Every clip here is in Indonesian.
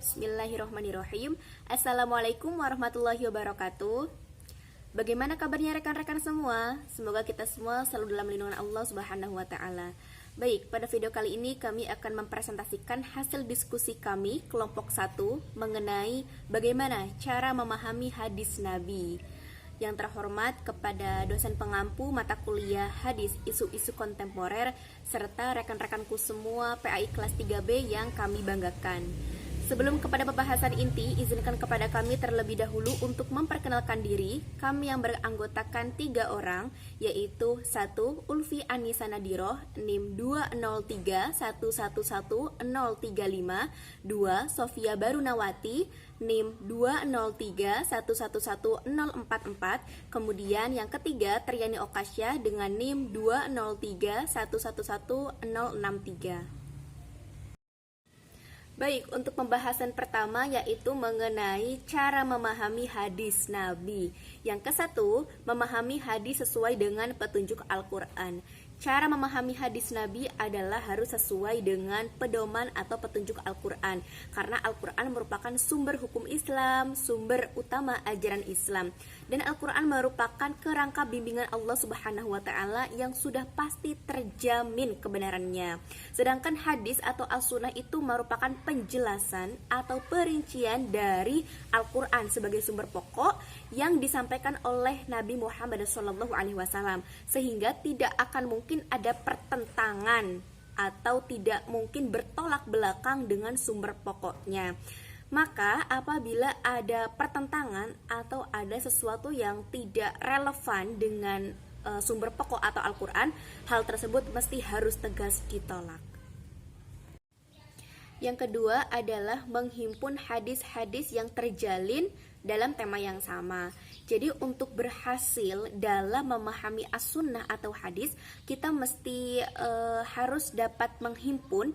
Bismillahirrahmanirrahim. Assalamualaikum warahmatullahi wabarakatuh. Bagaimana kabarnya rekan-rekan semua? Semoga kita semua selalu dalam lindungan Allah Subhanahu wa taala. Baik, pada video kali ini kami akan mempresentasikan hasil diskusi kami kelompok 1 mengenai bagaimana cara memahami hadis Nabi. Yang terhormat kepada dosen pengampu mata kuliah hadis isu-isu kontemporer serta rekan-rekanku semua PAI kelas 3B yang kami banggakan. Sebelum kepada pembahasan inti, izinkan kepada kami terlebih dahulu untuk memperkenalkan diri. Kami yang beranggotakan 3 orang, yaitu 1. Ulfi Anissa Nadiroh, NIM 203111035. 2. Sofia Barunawati, NIM 203111044. Kemudian yang ketiga, Triani Okasya dengan NIM 203111063. Baik, untuk pembahasan pertama yaitu mengenai cara memahami hadis Nabi. Yang ke-1, memahami hadis sesuai dengan petunjuk Al-Quran. Cara memahami hadis Nabi adalah harus sesuai dengan pedoman atau petunjuk Al-Quran. Karena Al-Quran merupakan sumber hukum Islam, sumber utama ajaran Islam. Dan Al-Quran merupakan kerangka bimbingan Allah Subhanahu wa taala yang sudah pasti terjamin kebenarannya. Sedangkan hadis atau as-sunnah itu merupakan penjelasan atau perincian dari Al-Quran sebagai sumber pokok yang disampaikan oleh Nabi Muhammad SAW, sehingga tidak akan mungkin ada pertentangan atau tidak mungkin bertolak belakang dengan sumber pokoknya. Maka apabila ada pertentangan atau ada sesuatu yang tidak relevan dengan sumber pokok atau Al-Quran, hal tersebut mesti harus tegas ditolak. Yang kedua adalah menghimpun hadis-hadis yang terjalin dalam tema yang sama. Jadi untuk berhasil dalam memahami as-sunnah atau hadis, kita mesti harus dapat menghimpun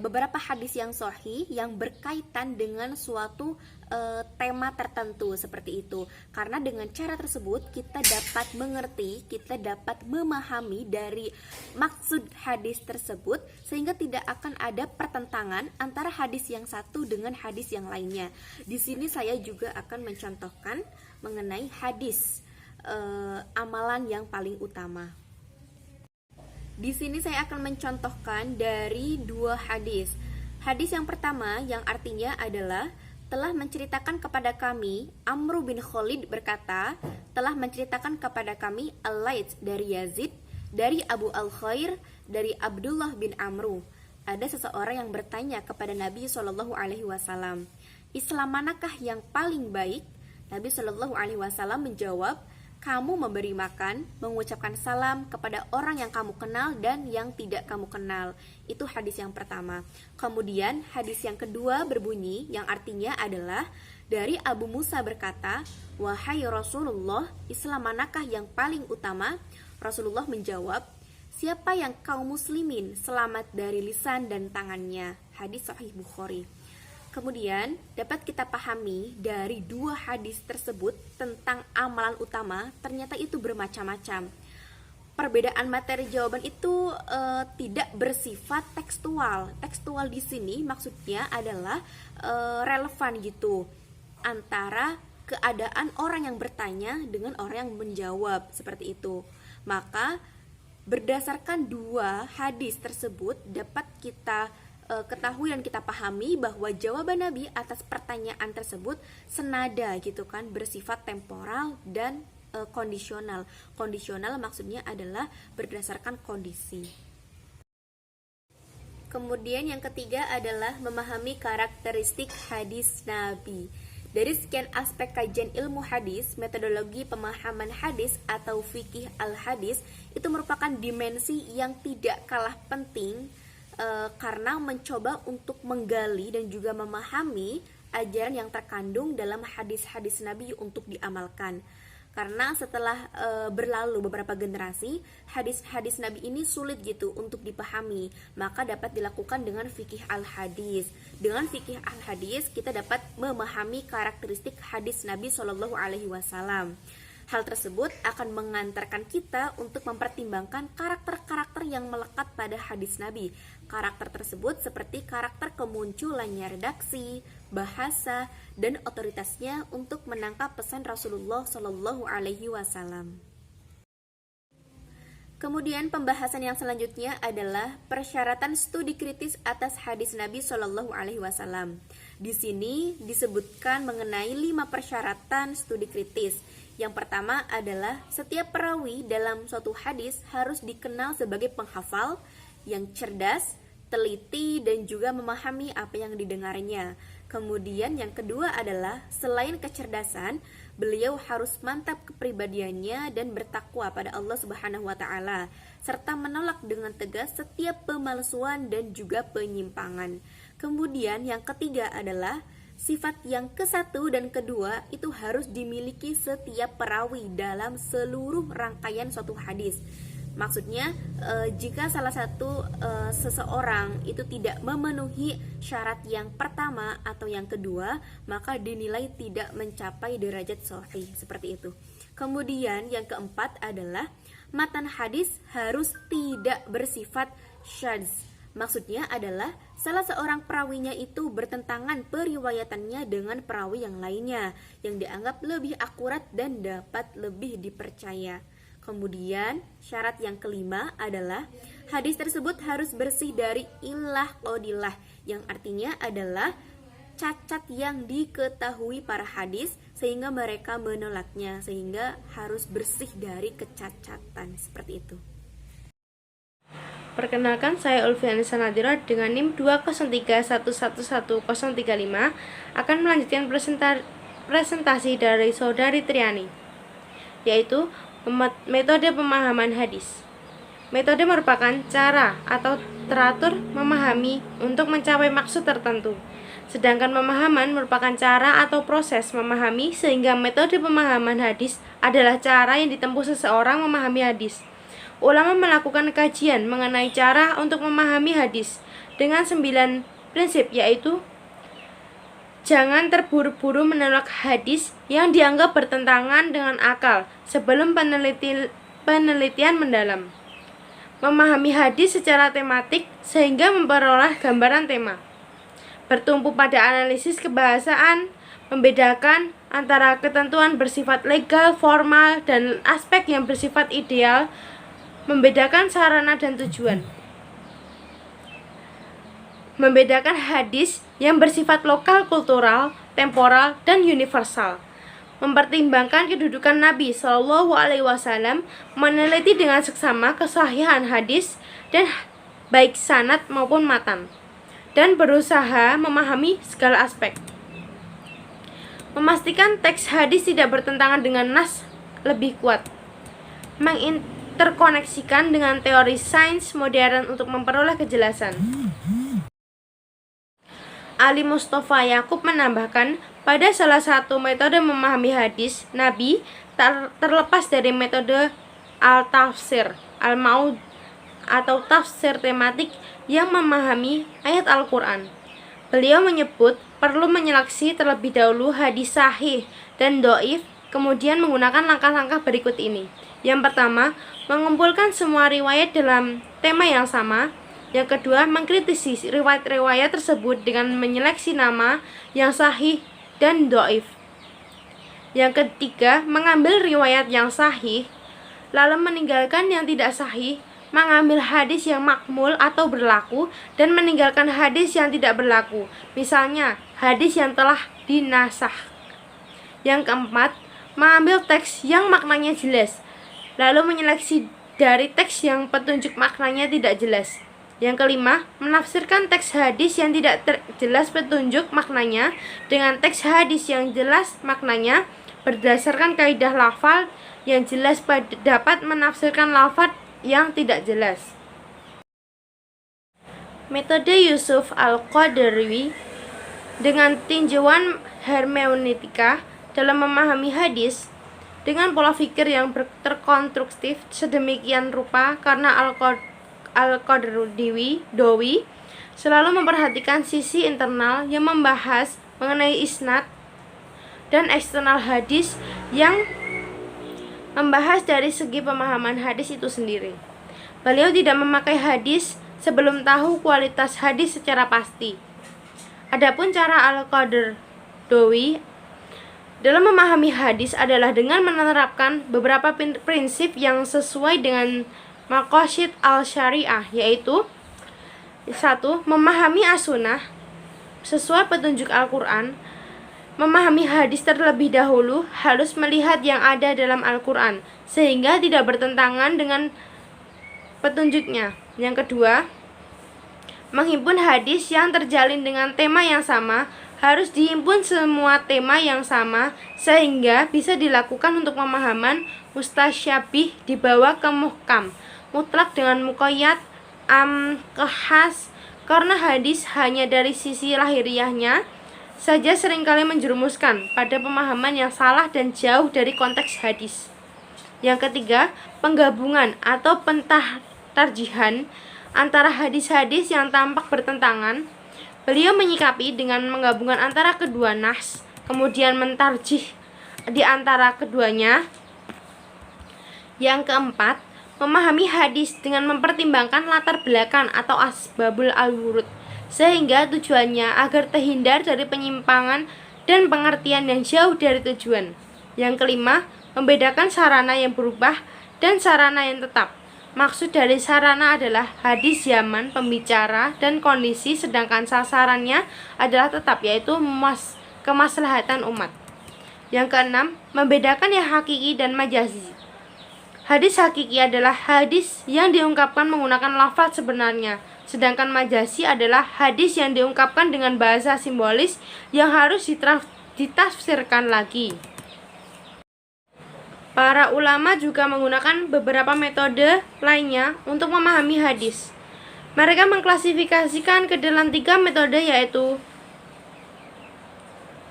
beberapa hadis yang sahih yang berkaitan dengan suatu tema tertentu seperti itu. Karena dengan cara tersebut kita dapat mengerti, kita dapat memahami dari maksud hadis tersebut sehingga tidak akan ada pertentangan antara hadis yang satu dengan hadis yang lainnya. Di sini saya juga akan mencontohkan mengenai hadis amalan yang paling utama. Di sini saya akan mencontohkan dari 2 hadis. Hadis yang pertama yang artinya adalah telah menceritakan kepada kami, Amru bin Khalid berkata, telah menceritakan kepada kami Al-Laits dari Yazid, dari Abu Al-Khair, dari Abdullah bin Amru. Ada seseorang yang bertanya kepada Nabi SAW, Islam manakah yang paling baik? Nabi SAW menjawab, kamu memberi makan, mengucapkan salam kepada orang yang kamu kenal dan yang tidak kamu kenal. Itu hadis yang pertama. Kemudian hadis yang kedua berbunyi, yang artinya adalah dari Abu Musa berkata, wahai Rasulullah, Islam manakah yang paling utama? Rasulullah menjawab, siapa yang kaum muslimin selamat dari lisan dan tangannya. Hadis Sahih Bukhari. Kemudian dapat kita pahami dari 2 hadis tersebut tentang amalan utama, ternyata itu bermacam-macam. Perbedaan materi jawaban itu tidak bersifat tekstual. Tekstual di sini maksudnya adalah relevan gitu antara keadaan orang yang bertanya dengan orang yang menjawab seperti itu. Maka berdasarkan 2 hadis tersebut dapat kita ketahui dan kita pahami bahwa jawaban Nabi atas pertanyaan tersebut senada gitu kan, bersifat temporal dan kondisional. Kondisional maksudnya adalah berdasarkan kondisi. Kemudian yang ketiga adalah memahami karakteristik hadis Nabi. Dari sekian aspek kajian ilmu hadis, metodologi pemahaman hadis atau fikih al-hadis itu merupakan dimensi yang tidak kalah penting karena mencoba untuk menggali dan juga memahami ajaran yang terkandung dalam hadis-hadis Nabi untuk diamalkan. Karena setelah berlalu beberapa generasi, hadis-hadis Nabi ini sulit gitu untuk dipahami, maka dapat dilakukan dengan fikih al-hadis. Dengan fikih al-hadis kita dapat memahami karakteristik hadis Nabi SAW. Hal tersebut akan mengantarkan kita untuk mempertimbangkan karakter-karakter yang melekat pada hadis Nabi. Karakter tersebut seperti karakter kemunculannya redaksi, bahasa, dan otoritasnya untuk menangkap pesan Rasulullah Shallallahu Alaihi Wasallam. Kemudian pembahasan yang selanjutnya adalah persyaratan studi kritis atas hadis Nabi Shallallahu Alaihi Wasallam. Di sini disebutkan mengenai 5 persyaratan studi kritis. Yang pertama adalah setiap perawi dalam suatu hadis harus dikenal sebagai penghafal yang cerdas, teliti, dan juga memahami apa yang didengarnya. Kemudian yang kedua adalah selain kecerdasan, beliau harus mantap kepribadiannya dan bertakwa pada Allah Subhanahu wa taala serta menolak dengan tegas setiap pemalsuan dan juga penyimpangan. Kemudian yang ketiga adalah sifat yang ke-1 dan kedua itu harus dimiliki setiap perawi dalam seluruh rangkaian suatu hadis. Maksudnya jika salah satu seseorang itu tidak memenuhi syarat yang pertama atau yang kedua, maka dinilai tidak mencapai derajat sahih, seperti itu. Kemudian yang keempat adalah matan hadis harus tidak bersifat syadz. Maksudnya adalah salah seorang perawinya itu bertentangan periwayatannya dengan perawi yang lainnya yang dianggap lebih akurat dan dapat lebih dipercaya. Kemudian syarat yang kelima adalah hadis tersebut harus bersih dari illah qadilah, yang artinya adalah cacat yang diketahui para hadis sehingga mereka menolaknya, sehingga harus bersih dari kecacatan, seperti itu. Perkenalkan, saya Ulfianisa Nadira dengan NIM 203111035 akan melanjutkan presentasi dari Saudari Triani, yaitu metode pemahaman hadis. Metode merupakan cara atau teratur memahami untuk mencapai maksud tertentu. Sedangkan pemahaman merupakan cara atau proses memahami, sehingga metode pemahaman hadis adalah cara yang ditempuh seseorang memahami hadis. Ulama melakukan kajian mengenai cara untuk memahami hadis dengan 9 prinsip, yaitu jangan terburu-buru menolak hadis yang dianggap bertentangan dengan akal sebelum penelitian mendalam. Memahami hadis secara tematik sehingga memperoleh gambaran tema. Bertumpu pada analisis kebahasaan, membedakan antara ketentuan bersifat legal, formal, dan aspek yang bersifat ideal, membedakan sarana dan tujuan. Membedakan hadis yang bersifat lokal, kultural, temporal, dan universal. Mempertimbangkan kedudukan Nabi Shallallahu Alaihi Wasallam, meneliti dengan seksama kesahihan hadis dan baik sanad maupun matan, dan berusaha memahami segala aspek. Memastikan teks hadis tidak bertentangan dengan nas lebih kuat. Menginterkoneksikan dengan teori sains modern untuk memperoleh kejelasan. Ali Mustafa Yakub menambahkan, pada salah satu metode memahami hadis Nabi terlepas dari metode al-tafsir, al-maud atau tafsir tematik yang memahami ayat Al-Quran. Beliau menyebut perlu menyeleksi terlebih dahulu hadis sahih dan doif, kemudian menggunakan langkah-langkah berikut ini. Yang pertama, mengumpulkan semua riwayat dalam tema yang sama. Yang kedua, mengkritisi riwayat-riwayat tersebut dengan menyeleksi nama yang sahih dan doif. Yang ketiga, mengambil riwayat yang sahih, lalu meninggalkan yang tidak sahih, mengambil hadis yang makmul atau berlaku, dan meninggalkan hadis yang tidak berlaku, misalnya hadis yang telah dinasakh. Yang keempat, mengambil teks yang maknanya jelas, lalu menyeleksi dari teks yang petunjuk maknanya tidak jelas. Yang kelima, menafsirkan teks hadis yang tidak jelas petunjuk maknanya dengan teks hadis yang jelas maknanya berdasarkan kaidah lafal yang jelas dapat menafsirkan lafaz yang tidak jelas. Metode Yusuf Al-Qadri dengan tinjauan hermeneutika dalam memahami hadis dengan pola pikir yang terkonstruktif sedemikian rupa karena Al-Qadri selalu memperhatikan sisi internal yang membahas mengenai isnad dan eksternal hadis yang membahas dari segi pemahaman hadis itu sendiri. Beliau tidak memakai hadis sebelum tahu kualitas hadis secara pasti. Adapun cara Al-Qaradawi dalam memahami hadis adalah dengan menerapkan beberapa prinsip yang sesuai dengan maqasid al-syariah, yaitu 1. Memahami as-sunnah sesuai petunjuk Al-Quran. Memahami hadis terlebih dahulu harus melihat yang ada dalam Al-Quran sehingga tidak bertentangan dengan petunjuknya. Yang kedua, menghimpun hadis yang terjalin dengan tema yang sama. Harus dihimpun semua tema yang sama sehingga bisa dilakukan untuk pemahaman mustasyabih dibawa ke muhkam, mutlak dengan muqayyad, ke khas, karena hadis hanya dari sisi lahiriahnya saja seringkali menjerumuskan pada pemahaman yang salah dan jauh dari konteks hadis. Yang ketiga, penggabungan atau pentarjihan antara hadis-hadis yang tampak bertentangan. Beliau menyikapi dengan menggabungkan antara kedua nas, kemudian mentarjih di antara keduanya. Yang keempat, memahami hadis dengan mempertimbangkan latar belakang atau asbabul al-wurud, sehingga tujuannya agar terhindar dari penyimpangan dan pengertian yang jauh dari tujuan. Yang kelima, membedakan sarana yang berubah dan sarana yang tetap. Maksud dari sarana adalah hadis zaman, pembicara, dan kondisi, sedangkan sasarannya adalah tetap, yaitu kemaslahatan umat. Yang keenam, membedakan yang hakiki dan majazi. Hadis hakiki adalah hadis yang diungkapkan menggunakan lafaz sebenarnya, sedangkan majazi adalah hadis yang diungkapkan dengan bahasa simbolis yang harus ditafsirkan lagi. Para ulama juga menggunakan beberapa metode lainnya untuk memahami hadis. Mereka mengklasifikasikan ke dalam 3 metode, yaitu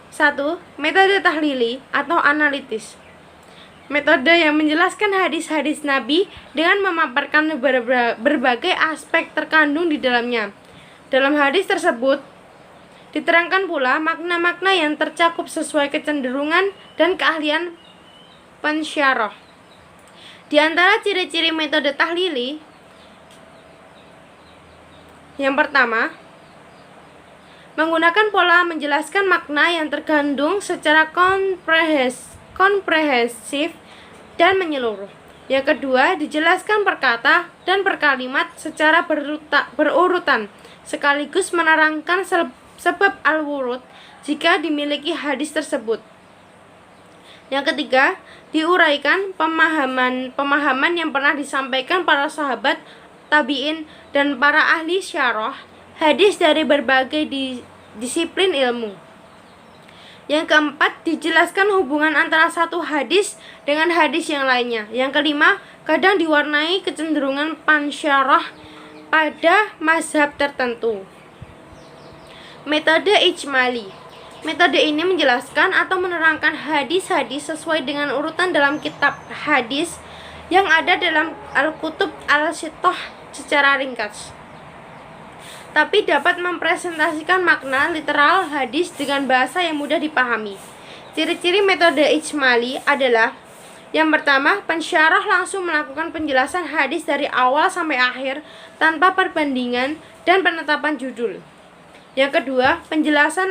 1. Metode tahlili atau analitis. Metode yang menjelaskan hadis-hadis Nabi dengan memaparkan berbagai aspek terkandung di dalamnya. Dalam hadis tersebut diterangkan pula makna-makna yang tercakup sesuai kecenderungan dan keahlian pensyarah. Di antara ciri-ciri metode tahlili, yang pertama, menggunakan pola menjelaskan makna yang terkandung secara komprehensif dan menyeluruh. Yang kedua, dijelaskan per kata dan per kalimat secara berurutan, sekaligus menerangkan sebab al-wurud jika dimiliki hadis tersebut. Yang ketiga, diuraikan pemahaman yang pernah disampaikan para sahabat, tabi'in, dan para ahli syarah hadis dari berbagai disiplin ilmu. Yang keempat, dijelaskan hubungan antara satu hadis dengan hadis yang lainnya. Yang kelima, kadang diwarnai kecenderungan pansyarah pada mazhab tertentu. Metode ijmali. Metode ini menjelaskan atau menerangkan hadis-hadis sesuai dengan urutan dalam kitab hadis yang ada dalam Al-Kutub Al-Sittah secara ringkas, tapi dapat mempresentasikan makna literal hadis dengan bahasa yang mudah dipahami. Ciri-ciri metode ijmali adalah: yang pertama, pensyarah langsung melakukan penjelasan hadis dari awal sampai akhir tanpa perbandingan dan penetapan judul. Yang kedua, penjelasan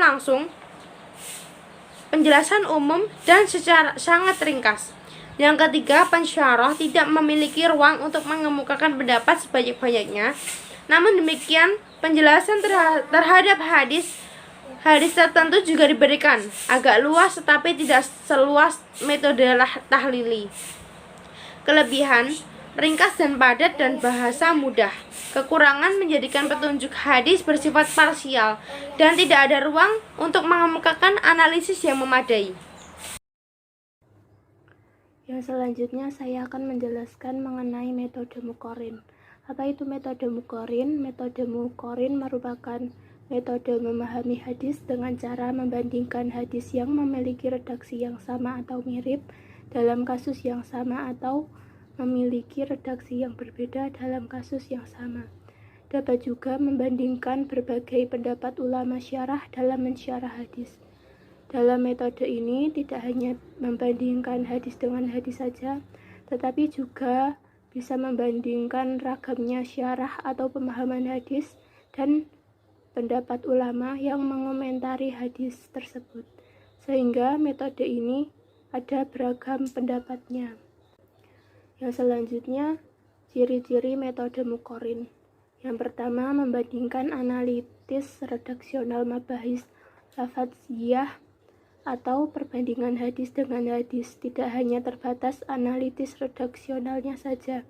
umum dan secara sangat ringkas. Yang ketiga, pensyarah tidak memiliki ruang untuk mengemukakan pendapat sebanyak-banyaknya. Namun demikian, penjelasan terhadap hadis tertentu juga diberikan, agak luas tetapi tidak seluas metode tahlili. Kelebihan: ringkas dan padat dan bahasa mudah. Kekurangan: menjadikan petunjuk hadis bersifat parsial dan tidak ada ruang untuk mengemukakan analisis yang memadai. Yang selanjutnya saya akan menjelaskan mengenai metode muqarrin. Apa itu metode muqarrin? Metode muqarrin merupakan metode memahami hadis dengan cara membandingkan hadis yang memiliki redaksi yang sama atau mirip dalam kasus yang sama atau memiliki redaksi yang berbeda dalam kasus yang sama. Dapat juga membandingkan berbagai pendapat ulama syarah dalam mensyarah hadis. Dalam metode ini tidak hanya membandingkan hadis dengan hadis saja, tetapi juga bisa membandingkan ragamnya syarah atau pemahaman hadis dan pendapat ulama yang mengomentari hadis tersebut, sehingga metode ini ada beragam pendapatnya. Yang selanjutnya, ciri-ciri metode muqarrin. Yang pertama, membandingkan analitis redaksional mabahis lafadziyah atau perbandingan hadis dengan hadis, tidak hanya terbatas analitis redaksionalnya saja,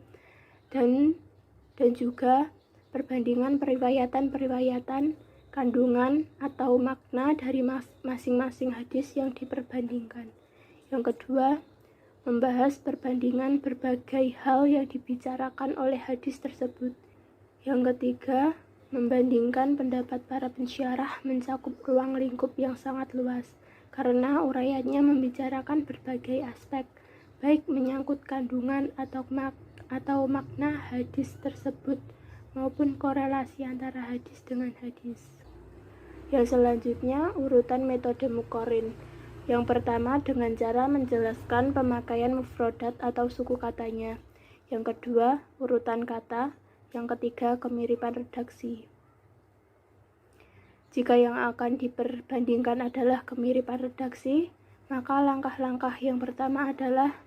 dan juga perbandingan periwayatan, kandungan atau makna dari masing-masing hadis yang diperbandingkan. Yang kedua, membahas perbandingan berbagai hal yang dibicarakan oleh hadis tersebut. Yang ketiga, membandingkan pendapat para pensyarah mencakup ruang lingkup yang sangat luas, karena uraiannya membicarakan berbagai aspek, baik menyangkut kandungan atau makna hadis tersebut, maupun korelasi antara hadis dengan hadis. Yang selanjutnya, urutan metode muqarrin. Yang pertama, dengan cara menjelaskan pemakaian mufradat atau suku katanya. Yang kedua, urutan kata. Yang ketiga, kemiripan redaksi. Jika yang akan diperbandingkan adalah kemiripan redaksi, maka langkah-langkah yang pertama adalah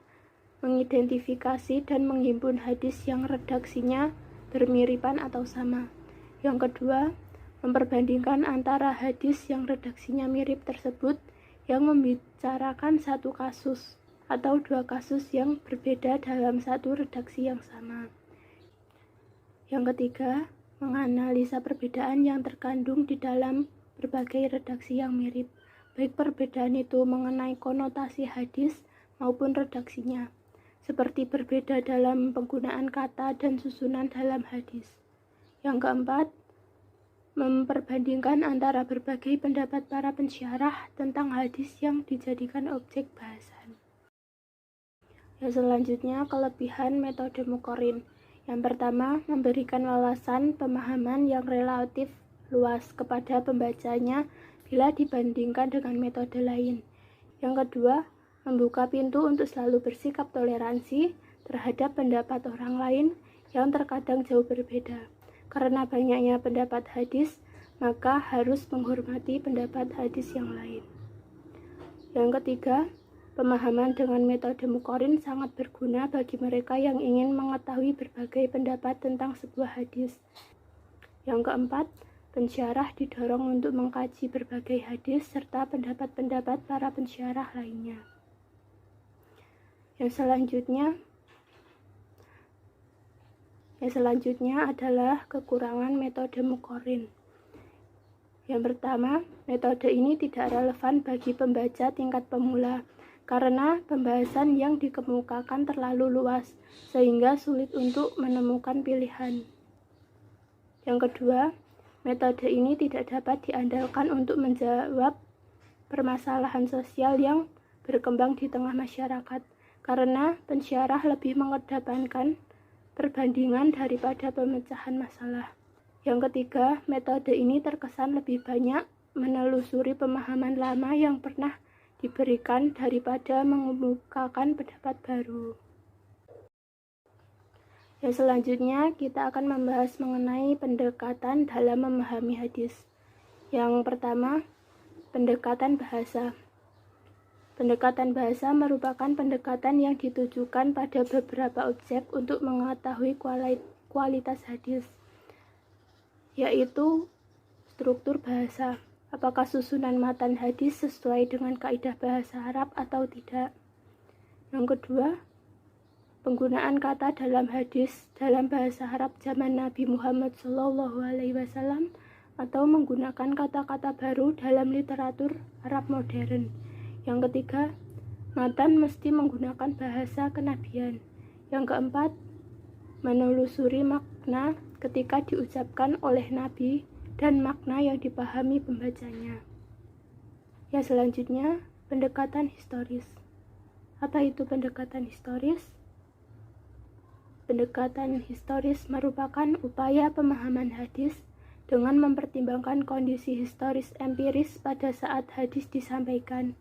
mengidentifikasi dan menghimpun hadis yang redaksinya bermiripan atau sama. Yang kedua, memperbandingkan antara hadis yang redaksinya mirip tersebut yang membicarakan satu kasus atau dua kasus yang berbeda dalam satu redaksi yang sama. Yang ketiga, menganalisa perbedaan yang terkandung di dalam berbagai redaksi yang mirip, baik perbedaan itu mengenai konotasi hadis maupun redaksinya, seperti berbeda dalam penggunaan kata dan susunan dalam hadis. Yang keempat, memperbandingkan antara berbagai pendapat para pensyarah tentang hadis yang dijadikan objek bahasan. Yang selanjutnya, kelebihan metode muqarrin. Yang pertama, memberikan wawasan pemahaman yang relatif luas kepada pembacanya bila dibandingkan dengan metode lain. Yang kedua, membuka pintu untuk selalu bersikap toleransi terhadap pendapat orang lain yang terkadang jauh berbeda. Karena banyaknya pendapat hadis, maka harus menghormati pendapat hadis yang lain. Yang ketiga, pemahaman dengan metode muqarrin sangat berguna bagi mereka yang ingin mengetahui berbagai pendapat tentang sebuah hadis. Yang keempat, pensyarah didorong untuk mengkaji berbagai hadis serta pendapat-pendapat para pensyarah lainnya. Yang selanjutnya adalah kekurangan metode muqarrin. Yang pertama, metode ini tidak relevan bagi pembaca tingkat pemula, karena pembahasan yang dikemukakan terlalu luas, sehingga sulit untuk menemukan pilihan. Yang kedua, metode ini tidak dapat diandalkan untuk menjawab permasalahan sosial yang berkembang di tengah masyarakat, karena pensyarah lebih mengedepankan perbandingan daripada pemecahan masalah. Yang ketiga, metode ini terkesan lebih banyak menelusuri pemahaman lama yang pernah diberikan daripada mengemukakan pendapat baru. Yang selanjutnya, kita akan membahas mengenai pendekatan dalam memahami hadis. Yang pertama, pendekatan bahasa. Pendekatan bahasa merupakan pendekatan yang ditujukan pada beberapa objek untuk mengetahui kualitas hadis, yaitu struktur bahasa. Apakah susunan matan hadis sesuai dengan kaidah bahasa Arab atau tidak? Yang kedua, penggunaan kata dalam hadis dalam bahasa Arab zaman Nabi Muhammad SAW atau menggunakan kata-kata baru dalam literatur Arab modern. Yang ketiga, matan mesti menggunakan bahasa kenabian. Yang keempat, menelusuri makna ketika diucapkan oleh Nabi dan makna yang dipahami pembacanya. Yang selanjutnya, pendekatan historis. Apa itu pendekatan historis? Pendekatan historis merupakan upaya pemahaman hadis dengan mempertimbangkan kondisi historis empiris pada saat hadis disampaikan.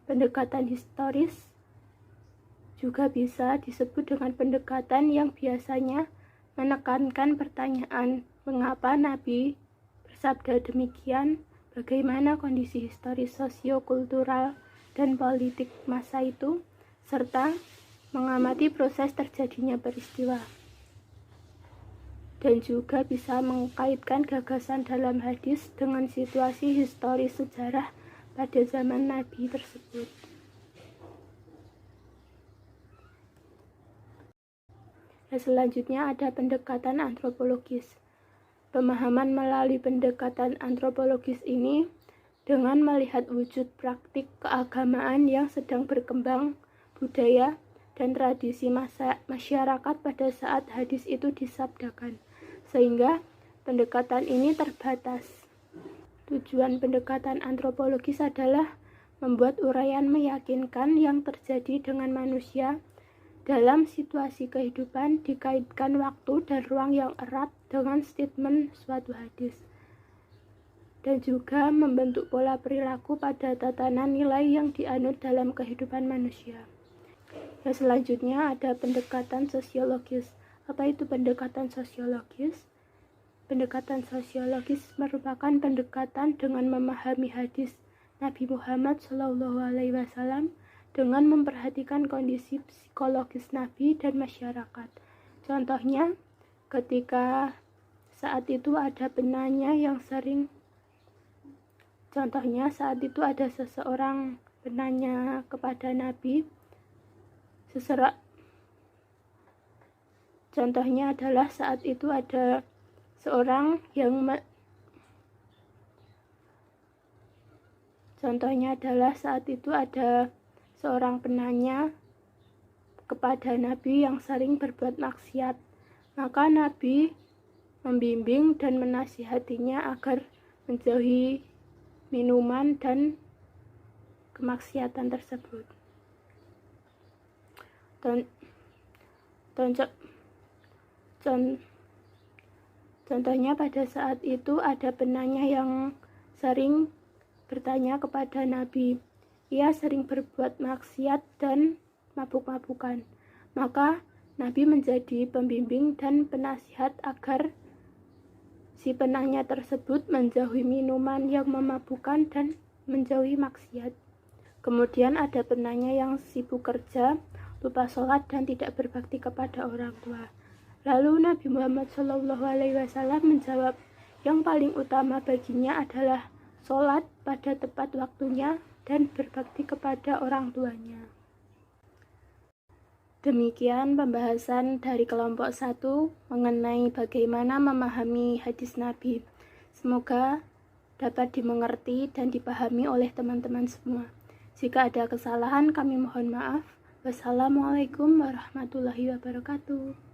Pendekatan historis juga bisa disebut dengan pendekatan yang biasanya menekankan pertanyaan mengapa Nabi bersabda demikian, bagaimana kondisi historis sosio-kultural dan politik masa itu, serta mengamati proses terjadinya peristiwa. Dan juga bisa mengkaitkan gagasan dalam hadis dengan situasi historis sejarah pada zaman Nabi tersebut. Selanjutnya ada pendekatan antropologis. Pemahaman melalui pendekatan antropologis ini dengan melihat wujud praktik keagamaan yang sedang berkembang, budaya, dan tradisi masyarakat pada saat hadis itu disabdakan, sehingga pendekatan ini terbatas. Tujuan pendekatan antropologis adalah membuat uraian meyakinkan yang terjadi dengan manusia dalam situasi kehidupan, dikaitkan waktu dan ruang yang erat dengan statement suatu hadis, dan juga membentuk pola perilaku pada tatanan nilai yang dianut dalam kehidupan manusia. Yang selanjutnya ada pendekatan sosiologis. Apa itu pendekatan sosiologis? Pendekatan sosiologis merupakan pendekatan dengan memahami hadis Nabi Muhammad SAW dengan memperhatikan kondisi psikologis Nabi dan masyarakat. Contohnya, ketika saat itu ada seseorang bertanya kepada Nabi, contohnya adalah saat itu ada seorang penanya kepada Nabi yang sering berbuat maksiat. Maka Nabi membimbing dan menasihatinya agar menjauhi minuman dan kemaksiatan tersebut. Contohnya pada saat itu ada penanya yang sering bertanya kepada Nabi. Ia sering berbuat maksiat dan mabuk-mabukan. Maka Nabi menjadi pembimbing dan penasihat agar si penanya tersebut menjauhi minuman yang memabukkan dan menjauhi maksiat. Kemudian ada penanya yang sibuk kerja, lupa sholat dan tidak berbakti kepada orang tua. Lalu Nabi Muhammad SAW menjawab, yang paling utama baginya adalah sholat pada tepat waktunya dan berbakti kepada orang tuanya. Demikian pembahasan dari kelompok 1 mengenai bagaimana memahami hadis Nabi. Semoga dapat dimengerti dan dipahami oleh teman-teman semua. Jika ada kesalahan kami mohon maaf. Wassalamualaikum warahmatullahi wabarakatuh.